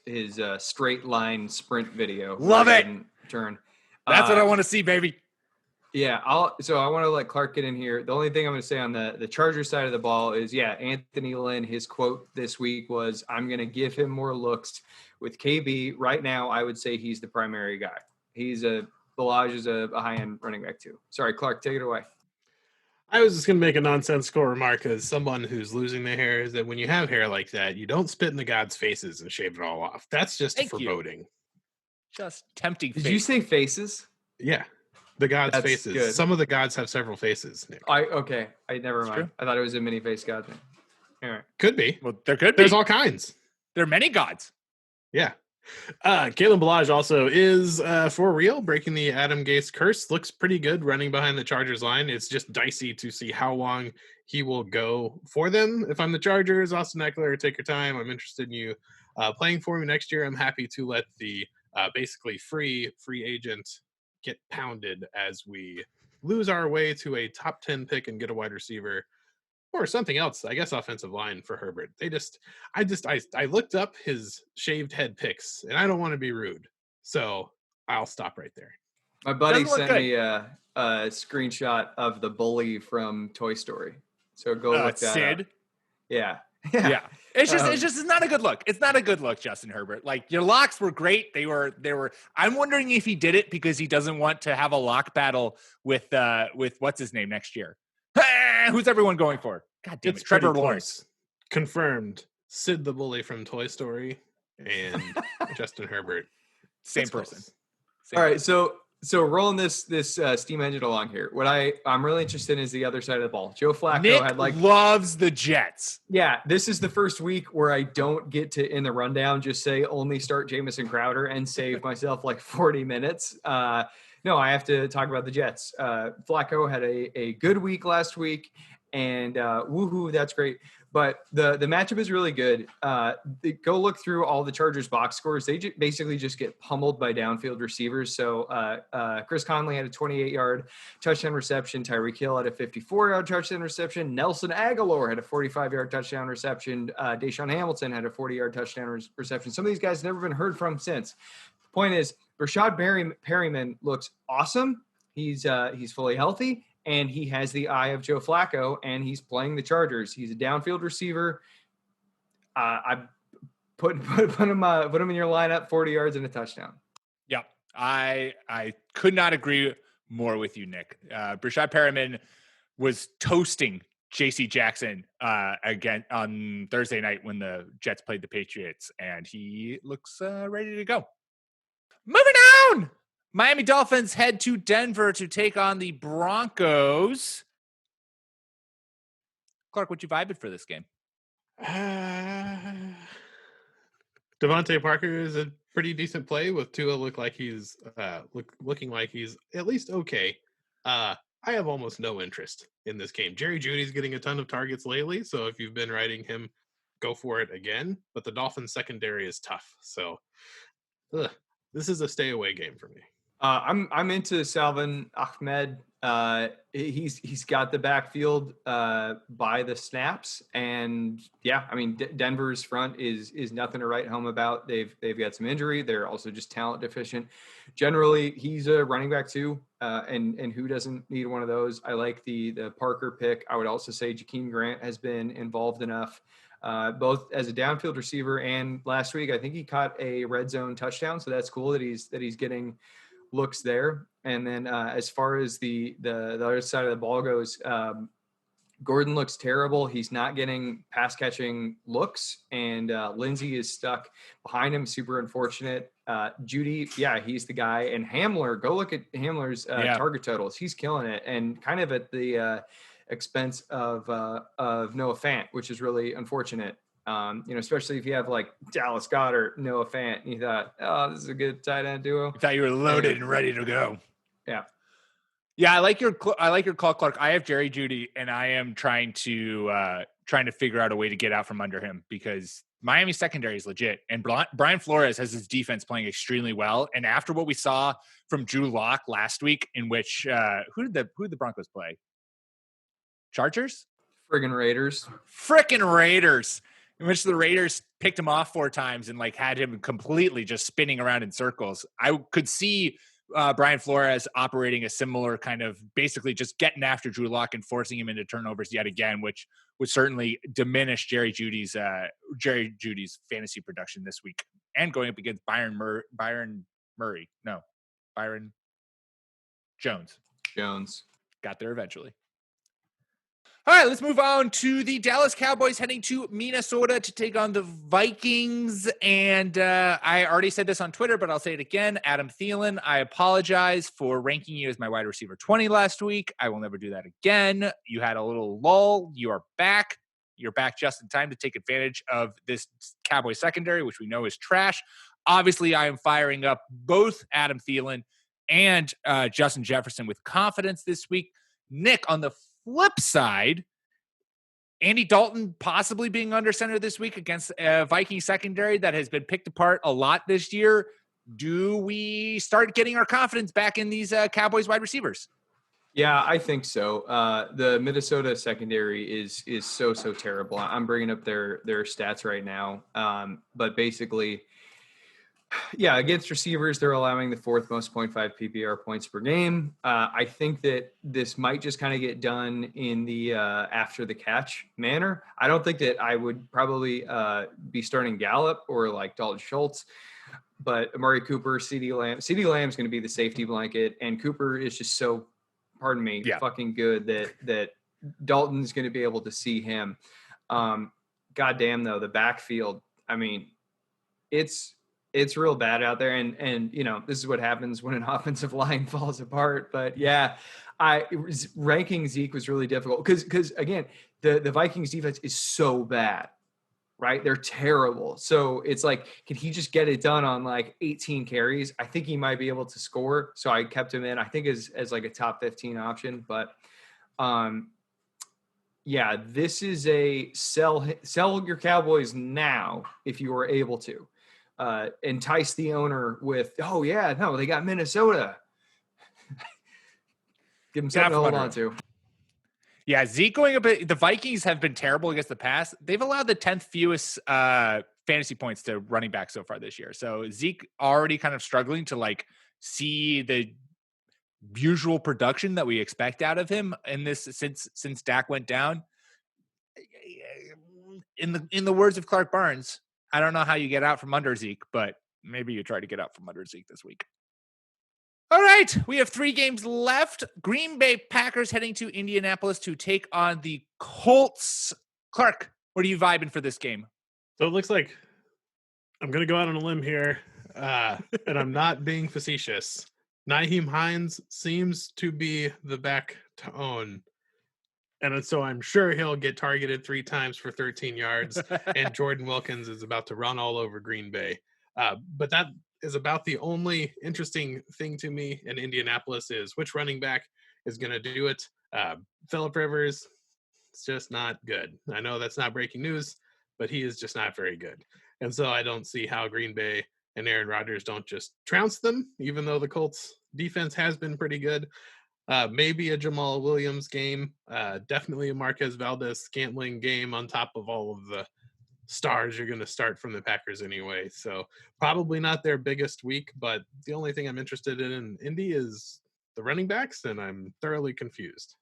straight line sprint video. Love it. Turn. That's what I want to see, baby. Yeah, I want to let Clark get in here. The only thing I'm going to say on the Chargers side of the ball is, Anthony Lynn, his quote this week was, "I'm going to give him more looks." With KB right now, I would say he's the primary guy. Ballage is a high-end running back too. Sorry, Clark, take it away. I was just going to make a nonsensical remark as someone who's losing their hair, is that when you have hair like that, you don't spit in the gods' faces and shave it all off. That's just foreboding. Just tempting. Did you say faces? Yeah. The gods' That's faces. good. Some of the gods have several faces, Nick. I never That's mind. true. I thought it was a mini face god thing. All right. Could be. Well, there could be. There's all kinds. There are many gods. Yeah. Kalen Ballage also is for real, breaking the Adam Gase curse. Looks pretty good running behind the Chargers line. It's just dicey to see how long he will go for them. If I'm the Chargers, Austin Eckler, take your time. I'm interested in you playing for me next year. I'm happy to let the basically free agent get pounded as we lose our way to a top 10 pick and get a wide receiver. Or something else, I guess offensive line for Herbert. I looked up his shaved head pics, and I don't want to be rude. So I'll stop right there. My buddy Doesn't look sent me a screenshot of the bully from Toy Story. So go look that Sid. up. Yeah. Yeah. It's not a good look. It's not a good look, Justin Herbert. Like, your locks were great. They were. I'm wondering if he did it because he doesn't want to have a lock battle with what's his name next year. Who's everyone going for? God damn it, Trevor Lawrence. Confirmed. Sid the bully from Toy Story and Justin Herbert. Same That's person. close. All right. So rolling this steam engine along here. What I'm really interested in is the other side of the ball. Joe Flacco Nick loves the Jets. Yeah, this is the first week where I don't get to, in the rundown, just say only start Jamison Crowder and save myself like 40 minutes. No, I have to talk about the Jets. Flacco had a good week last week, and woohoo, that's great. But the matchup is really good. Go look through all the Chargers box scores. They basically just get pummeled by downfield receivers. So Chris Conley had a 28-yard touchdown reception. Tyreek Hill had a 54-yard touchdown reception. Nelson Aguilar had a 45-yard touchdown reception. Deshaun Hamilton had a 40-yard touchdown reception. Some of these guys never been heard from since. The point is, Breshad Perriman looks awesome. He's fully healthy. And he has the eye of Joe Flacco, and he's playing the Chargers. He's a downfield receiver. I put him in your lineup, 40 yards and a touchdown. Yeah, I could not agree more with you, Nick. Breshad Perriman was toasting J.C. Jackson again on Thursday night when the Jets played the Patriots, and he looks ready to go. Moving on. Miami Dolphins head to Denver to take on the Broncos. Clark, what you vibing for this game? Devontae Parker is a pretty decent play with Tua looking like he's at least okay. I have almost no interest in this game. Jerry Jeudy's getting a ton of targets lately, so if you've been riding him, go for it again. But the Dolphins secondary is tough, so this is a stay away game for me. I'm into Salvon Ahmed. He's got the backfield by the snaps, and yeah, I mean Denver's front is nothing to write home about. They've got some injury. They're also just talent deficient. Generally, he's a running back too, and who doesn't need one of those? I like the Parker pick. I would also say Jakeem Grant has been involved enough. Both as a downfield receiver and last week, I think he caught a red zone touchdown. So that's cool that he's getting looks there. And then as far as the other side of the ball goes, Gordon looks terrible. He's not getting pass catching looks, and Lindsey is stuck behind him. Super unfortunate. Jeudy, yeah, he's the guy. And Hamler, go look at Hamler's target totals. He's killing it, and kind of at the expense of Noah Fant, which is really unfortunate. Especially if you have like Dallas Goedert, Noah Fant, and you thought, oh, this is a good tight end duo. You thought you were loaded and ready to go. Yeah. Yeah, I like your call, Clark. I have Jerry Jeudy, and I am trying to figure out a way to get out from under him because Miami secondary is legit, and Brian Flores has his defense playing extremely well. And after what we saw from Drew Lock last week, in which who did the Broncos play? Chargers? Friggin' Raiders. Frickin' Raiders. In which the Raiders picked him off 4 times and like had him completely just spinning around in circles. I could see Brian Flores operating a similar kind of basically just getting after Drew Lock and forcing him into turnovers yet again, which would certainly diminish Jerry Jeudy's fantasy production this week, and going up against Byron Jones. Jones Got there eventually. All right, let's move on to the Dallas Cowboys heading to Minnesota to take on the Vikings. And I already said this on Twitter, but I'll say it again. Adam Thielen, I apologize for ranking you as my wide receiver 20 last week. I will never do that again. You had a little lull. You are back. You're back just in time to take advantage of this Cowboys secondary, which we know is trash. Obviously, I am firing up both Adam Thielen and Justin Jefferson with confidence this week. Nick, on the flip side, Andy Dalton possibly being under center this week against a Viking secondary that has been picked apart a lot this year. Do we start getting our confidence back in these Cowboys wide receivers? Yeah, I think so. The Minnesota secondary is so terrible. I'm bringing up their stats right now, but basically, yeah, against receivers, they're allowing the fourth most 0.5 PPR points per game. I think that this might just kind of get done in the after the catch manner. I don't think that I would probably be starting Gallup or like Dalton Schultz, but Amari Cooper, CeeDee Lamb. CeeDee Lamb is going to be the safety blanket, and Cooper is just so, pardon me, fucking good that Dalton's going to be able to see him. Goddamn though, the backfield. I mean, it's real bad out there. And, you know, this is what happens when an offensive line falls apart. But yeah, ranking Zeke was really difficult because again, the Vikings defense is so bad, right? They're terrible. So it's like, can he just get it done on like 18 carries? I think he might be able to score. So I kept him in, I think as like a top 15 option, but yeah, this is a sell your Cowboys now if you are able to. Entice the owner with, oh yeah, no, they got Minnesota. Give them something to hold on to. Yeah, Zeke going up. The Vikings have been terrible against the pass. They've allowed the 10th fewest fantasy points to running back so far this year. So Zeke already kind of struggling to like see the usual production that we expect out of him in this since Dak went down. In the words of Clark Barnes, I don't know how you get out from under Zeke, but maybe you try to get out from under Zeke this week. All right, we have 3 games left. Green Bay Packers heading to Indianapolis to take on the Colts. Clark, what are you vibing for this game? So it looks like I'm going to go out on a limb here, and I'm not being facetious. Nyheim Hines seems to be the back to own. And so I'm sure he'll get targeted 3 times for 13 yards, and Jordan Wilkins is about to run all over Green Bay. But that is about the only interesting thing to me in Indianapolis is which running back is going to do it. Phillip Rivers, it's just not good. I know that's not breaking news, but he is just not very good. And so I don't see how Green Bay and Aaron Rodgers don't just trounce them, even though the Colts defense has been pretty good. Maybe a Jamal Williams game, definitely a Marquez Valdez-Scantling game on top of all of the stars you're going to start from the Packers anyway. So probably not their biggest week, but the only thing I'm interested in Indy is the running backs, and I'm thoroughly confused.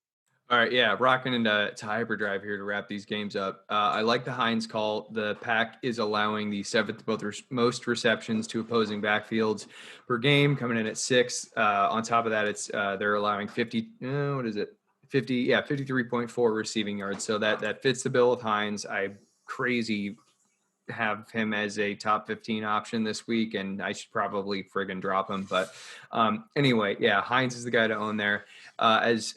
All right, yeah, rocking into hyperdrive here to wrap these games up. I like the Hines call. The Pack is allowing the 7th most receptions to opposing backfields per game, coming in at 6. On top of that, it's they're allowing 53.4 receiving yards. So that fits the bill with Hines. I crazy have him as a top 15 option this week, and I should probably friggin' drop him. But anyway, yeah, Hines is the guy to own there. As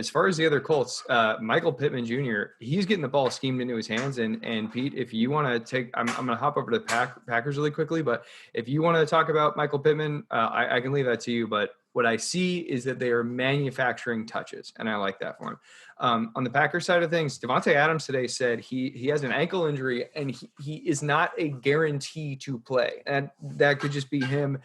far as the other Colts, Michael Pittman Jr., he's getting the ball schemed into his hands. And Pete, if you want to take, I'm going to hop over to the Packers really quickly, but if you want to talk about Michael Pittman, I can leave that to you. But what I see is that they are manufacturing touches, and I like that for him. On the Packers side of things, Devontae Adams today said he has an ankle injury, and he is not a guarantee to play. And that could just be him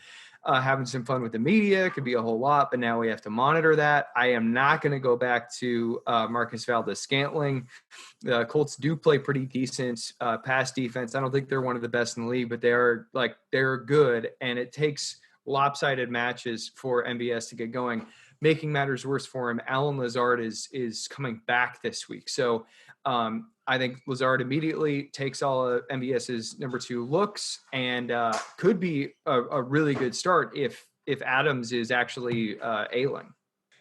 having some fun with the media. It could be a whole lot, but now we have to monitor that. I am not going to go back to Marquez Valdez-Scantling. The Colts do play pretty decent pass defense. I don't think they're one of the best in the league, but they're good, and it takes lopsided matches for MBS to get going. Making matters worse for him, Allen Lazard is coming back this week. So I think Lazard immediately takes all of MBS's number 2 looks and could be a really good start if Adams is actually ailing.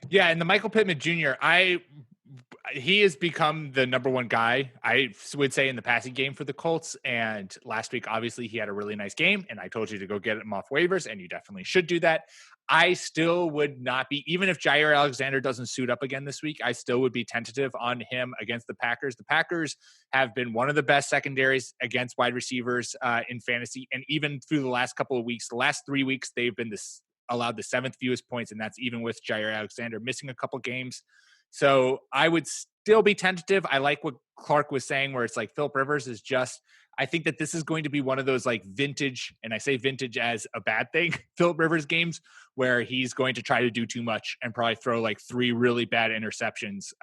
Yeah, and the Michael Pittman Jr., he has become the number one guy, I would say, in the passing game for the Colts. And last week, obviously, he had a really nice game. And I told you to go get him off waivers, and you definitely should do that. I still would not be, even if Jair Alexander doesn't suit up again this week, I still would be tentative on him against the Packers. The Packers have been one of the best secondaries against wide receivers in fantasy. And even through the last couple of weeks, the last 3 weeks, they've been allowed the 7th fewest points. And that's even with Jair Alexander missing a couple games. So I would still be tentative. I like what Clark was saying, where it's like Philip Rivers is just, I think that this is going to be one of those like vintage, and I say vintage as a bad thing, Philip Rivers games where he's going to try to do too much and probably throw like 3 really bad interceptions.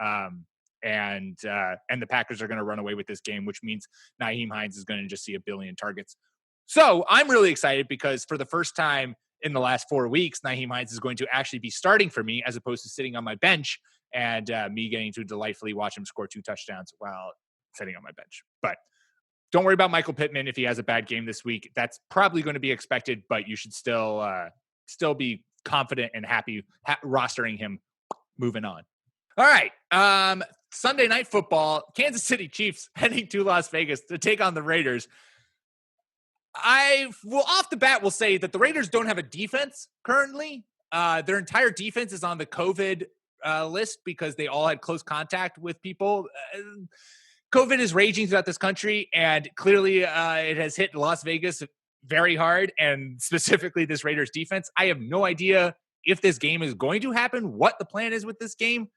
And the Packers are going to run away with this game, which means Nyheim Hines is going to just see a billion targets. So I'm really excited because for the first time in the last 4 weeks, Nyheim Hines is going to actually be starting for me as opposed to sitting on my bench and me getting to delightfully watch him score 2 touchdowns while sitting on my bench. But don't worry about Michael Pittman if he has a bad game this week. That's probably going to be expected, but you should still be confident and happy rostering him moving on. All right. Sunday Night Football, Kansas City Chiefs heading to Las Vegas to take on the Raiders. I will off the bat will say that the Raiders don't have a defense currently. Their entire defense is on the COVID list because they all had close contact with people. COVID is raging throughout this country, and clearly it has hit Las Vegas very hard, and specifically this Raiders defense. I have no idea if this game is going to happen, what the plan is with this game.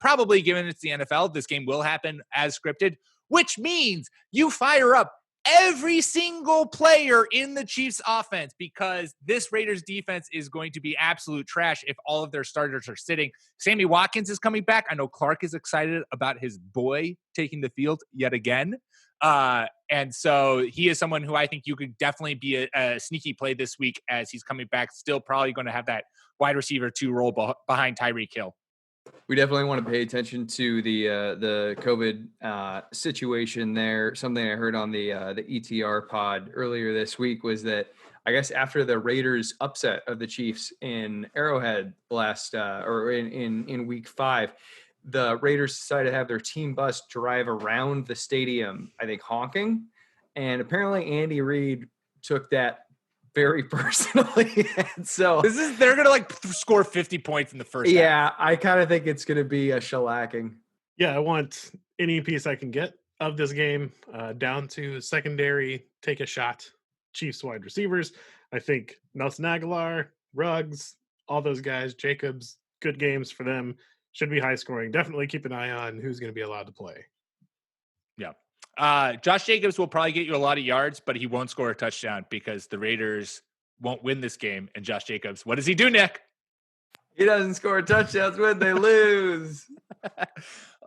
Probably, given it's the NFL, this game will happen as scripted, which means you fire up every single player in the Chiefs offense because this Raiders defense is going to be absolute trash if all of their starters are sitting. Sammy Watkins is coming back. I know Clark is excited about his boy taking the field yet again. And so he is someone who I think you could definitely be a sneaky play this week as he's coming back. Still probably going to have that wide receiver 2 role behind Tyreek Hill. We definitely want to pay attention to the COVID situation there. Something I heard on the ETR pod earlier this week was that I guess after the Raiders upset of the Chiefs in Arrowhead in week 5, the Raiders decided to have their team bus drive around the stadium, I think honking. And apparently Andy Reid took that very personally. And so they're going to like score 50 points in the first half. I kind of think it's going to be a shellacking. Yeah, I want any piece I can get of this game down to secondary, take a shot, Chiefs wide receivers. I think Nelson Aguilar, Ruggs, all those guys, Jacobs, good games for them. Should be high scoring. Definitely keep an eye on who's going to be allowed to play. Yeah. Josh Jacobs will probably get you a lot of yards, but he won't score a touchdown because the Raiders won't win this game. And Josh Jacobs, what does he do, Nick? He doesn't score touchdowns when they lose.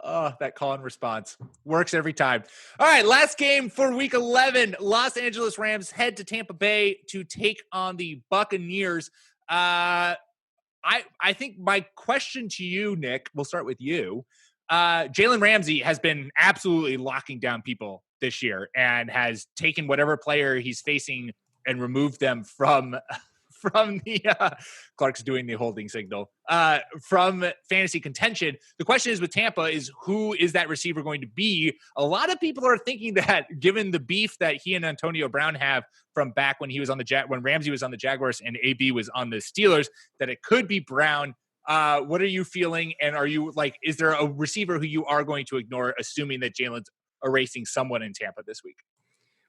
Oh, that call and response works every time. All right, last game for week 11. Los Angeles Rams head to Tampa Bay to take on the Buccaneers. I think my question to you, Nick, we'll start with you. Jalen Ramsey has been absolutely locking down people this year and has taken whatever player he's facing and removed them from the Clark's doing the holding signal from fantasy contention. The question is with Tampa is who is that receiver going to be? A lot of people are thinking that given the beef that he and Antonio Brown have from back when he was on when Ramsey was on the Jaguars and AB was on the Steelers, that it could be Brown. What are you feeling? And are you is there a receiver who you are going to ignore, assuming that Jalen's erasing someone in Tampa this week?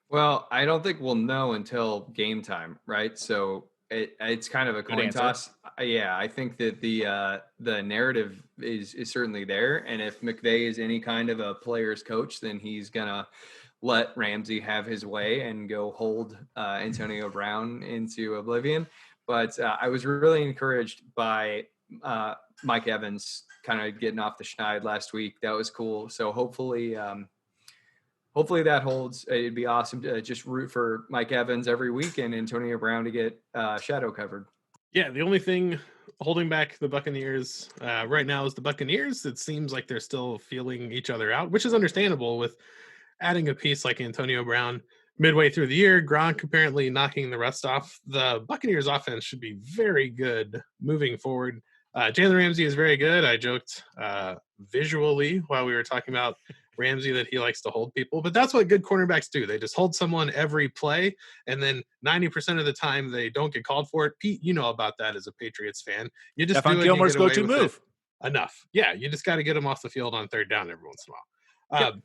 Well, I don't think we'll know until game time, right? So it's kind of a coin toss. Yeah, I think that the narrative is certainly there. And if McVay is any kind of a player's coach, then he's gonna let Ramsey have his way and go hold Antonio Brown into oblivion. But I was really encouraged by Mike Evans kind of getting off the schneid last week. That was cool. So hopefully that holds. It'd be awesome to just root for Mike Evans every week and Antonio Brown to get shadow covered. Yeah, the only thing holding back the Buccaneers right now is the Buccaneers. It seems like they're still feeling each other out, which is understandable with adding a piece like Antonio Brown midway through the year. Gronk apparently knocking the rust off. The Buccaneers offense should be very good moving forward. Jalen Ramsey is very good. I joked visually while we were talking about Ramsey that he likes to hold people, but that's what good cornerbacks do. They just hold someone every play, and then 90% of the time they don't get called for it. Pete, you know about that as a Patriots fan. You just Stephon do it, Gilmore's you get away go-to with move. it enough. Yeah, you just got to get him off the field on third down every once in a while.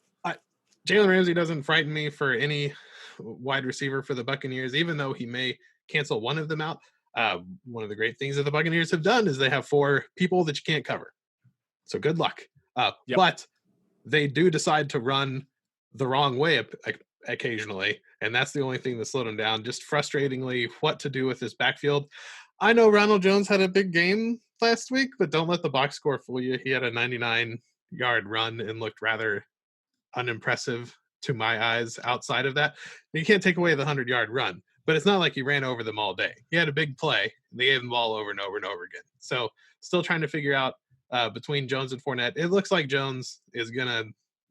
Jalen Ramsey doesn't frighten me for any wide receiver for the Buccaneers, even though he may cancel one of them out. One of the great things that the Buccaneers have done is they have 4 people that you can't cover. So good luck. But they do decide to run the wrong way occasionally, and that's the only thing that slowed him down. Just frustratingly, what to do with this backfield. I know Ronald Jones had a big game last week, but don't let the box score fool you. He had a 99-yard run and looked rather unimpressive to my eyes outside of that. You can't take away the 100-yard run, but it's not like he ran over them all day. He had a big play. They gave him the ball over and over and over again. So still trying to figure out between Jones and Fournette. It looks like Jones is going to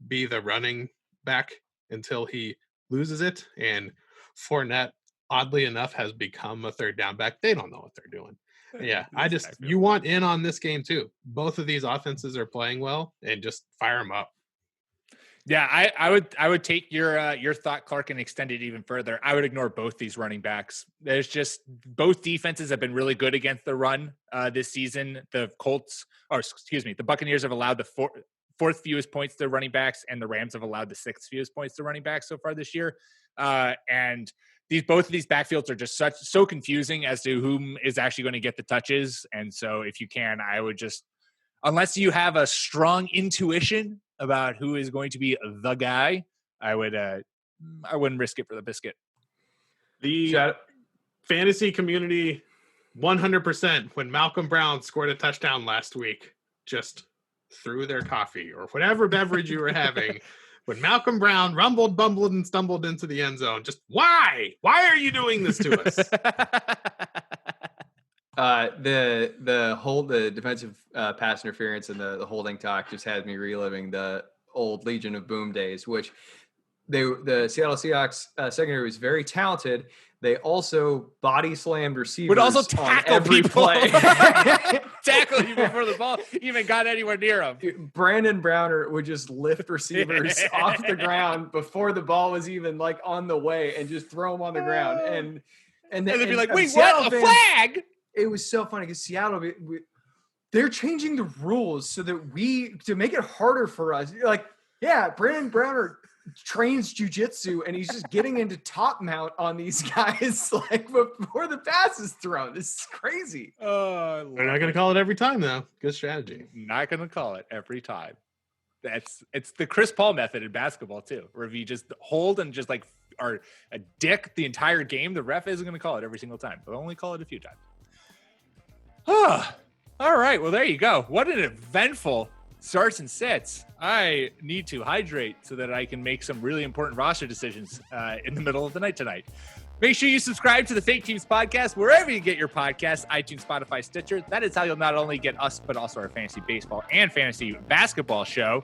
be the running back until he loses it. And Fournette, oddly enough, has become a third down back. They don't know what they're doing. Yeah, you want in on this game too. Both of these offenses are playing well, and just fire them up. Yeah, I would take your thought, Clark, and extend it even further. I would ignore both these running backs. There's just both defenses have been really good against the run this season. The Buccaneers have allowed the fourth fewest points to running backs, and the Rams have allowed the 6th fewest points to running backs so far this year. And both of these backfields are just so confusing as to whom is actually going to get the touches. And so if you can, I would just, unless you have a strong intuition about who is going to be the guy, I wouldn't risk it for the biscuit. The fantasy community 100% when Malcolm Brown scored a touchdown last week just threw their coffee or whatever beverage you were having. When Malcolm Brown rumbled, bumbled, and stumbled into the end zone, just why are you doing this to us? The defensive pass interference and the holding talk just has me reliving the old Legion of Boom days, which the Seattle Seahawks secondary was very talented. They also body slammed receivers. Would also tackle every people. play. Tackle you before the ball even got anywhere near them. Brandon Browner would just lift receivers off the ground before the ball was even like on the way and just throw them on the ground. And they'd be like, wait, what? A flag? It was so funny because Seattle, they're changing the rules so that to make it harder for us. Like, yeah, Brandon Browner trains jiu-jitsu and he's just getting into top mount on these guys like before the pass is thrown. This is crazy. They're not going to call it every time though. Good strategy. Not going to call it every time. It's the Chris Paul method in basketball too, where if you just hold and just like are a dick the entire game, the ref isn't going to call it every single time. They'll only call it a few times. All right. Well, there you go. What an eventful starts and sits. I need to hydrate so that I can make some really important roster decisions in the middle of the night tonight. Make sure you subscribe to the Fake Teams podcast wherever you get your podcasts, iTunes, Spotify, Stitcher. That is how you'll not only get us, but also our fantasy baseball and fantasy basketball show.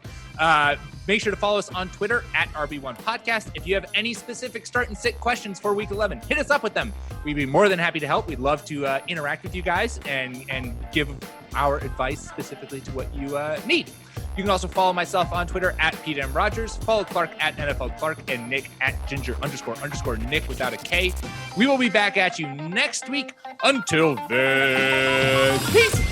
Make sure to follow us on Twitter at RB1 Podcast. If you have any specific start and sit questions for Week 11, hit us up with them. We'd be more than happy to help. We'd love to interact with you guys and give our advice specifically to what you need. You can also follow myself on Twitter at Pete M. Rogers. Follow Clark at NFL Clark and Nick at Ginger__Nick without a K. We will be back at you next week. Until then, peace.